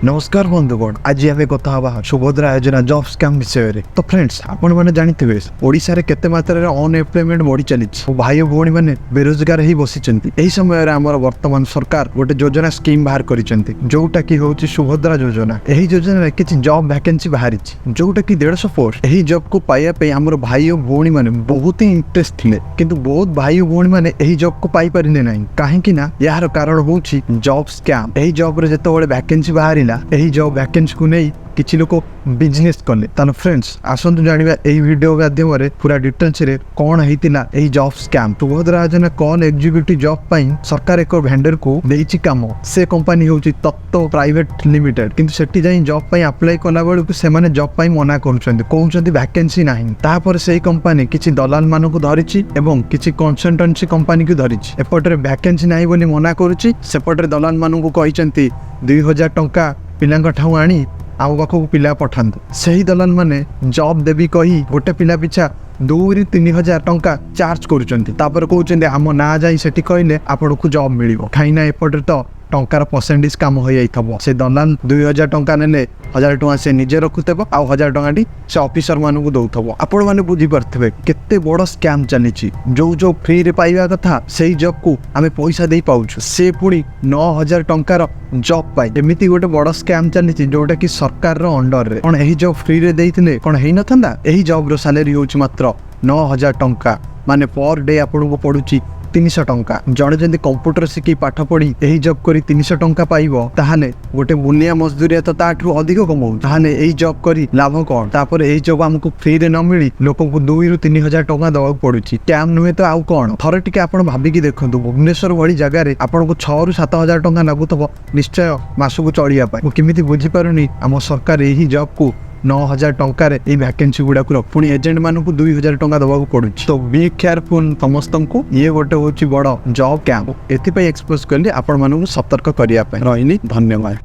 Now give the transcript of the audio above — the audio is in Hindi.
नमस्कार बंधुगण, आज आम कथा हवा सुभद्रा योजना जॉब स्कैम विषय में। तो फ्रेंड्स, आपण मैंने जानते ओडिशा रे केते मात्रा अनएम्प्लॉयमेंट बढ़ी चली। भाई भौणी मैंने बेरोजगार ही बसी। यही समय आमर वर्तमान सरकार गोटे योजना स्कीम बाहर करिसेंती, जोटा कि होची सुभद्रा योजना। यही योजना रे किछि जॉब वैकेंसी बाहरी, जोटा कि 150 पोस्ट। यही जॉब को पाइया पे आमर भाई भौणी मैंने बहुत ही इंटरेस्ट थिले, किंतु बहुत भाई भौणी मैंने यही जॉब को पाई परिले नहीं। काहेकि ना यार कारण होची जॉब स्कैम। यही जॉब रे जेतेबेले वैकेंसी बाहरी यही जॉब वैकेंसी को नहीं किसी लोग बिजनेस कले। तानो फ्रेंड्स, आसतु जानिबा एही वीडियो माध्यम रे पूरा डिटेल्स रे कोन हेतिला एही जॉब स्कैम। सुभद्रा योजना कौन एग्जीक्यूटिव जॉब पाई सरकार एक वेंडर को देइछि काम। से कंपनी होछि तत्व प्राइवेट लिमिटेड, किंतु सेठी जाई जॉब पाई अप्लाई कला बेलू से माने जॉब पाई मना करूछन्ती, कहउछन्ती वैकेंसी नाही। तापर सेही कंपनी किछि दलाल मानको धरिछि एवं किछि कंसल्टेंसी कंपनी को धरिछि। एपटरे वैकेंसी नाही बोली मना करूछि, सेपटरे दलाल मानको कहिसन्ती 2000 टंका पिलांक ठाउ आनी आम पाखक पिला पठातु। से दलाल मैंने जॉब देवी कही गोटे पिला पिछा 2 ରୁ 3000 टंका चार्ज करुँच। आम ना जाई सेठी कहले आपन को जॉब मिल कहीं एपटे तो टंकार परसेंटेज कम हो जाइए। से दलाल 2000 टंका ने 1000 टंका से निजे रखुव आ 1000 टंका से ऑफिसर मान को दौथब। आपण मैंने बुझीपारे केते बड़ स्कैम चली। जो फ्री रे पाइबा कथा से जॉब को आम पैसा दे पाउछु, से पुणी 9000 टंकार जॉब पाई। एमती गोटे बड़ स्कैम चली जोटा कि सरकार अंडर रे। कौन यही जॉब फ्री रे देइथिले कौन हेई नथंदा। यही जॉब रो सैलरी होछि मात्र 9000 टंका, माने पर डे आपन को पडुछि 300 टंका। जड़े जदि कंप्यूटर शिखी पाठ पढ़ी यही जॉब करी 300 टंका पाइबो, ताहाले गोटे मुनिया मजदूरिया तो ताठू अधिक कमाऊ। ताहाले यही जॉब करी लाभ कौन। तापर यही जॉब हमको फ्री रे न मिली लोक को 2 ରୁ 3000 टंका दवा पड़ुछि। टैम नुहे तो आउ कौन। थरे टिके आपण भाबिकी देखंतु, भुवनेश्वर भली जगह रे आपण को 6 ରୁ 7000 टंका लागुथबो निश्चय मासको चलिया पाए। मु किमिति बुझी पारुनी आम सरकार यही जॉब को 9000 टंकार ये वैकेंसी गुड़ा को पुणी एजेंट मान को 2000 टंका दवा पड़ुछि। तो बी केयरफुल समस्त को। ये गोटे हूँ बड़ जॉब कैंप, एथि एक्सपोज कली आपण मानू सतर्क करने। धन्यवाद।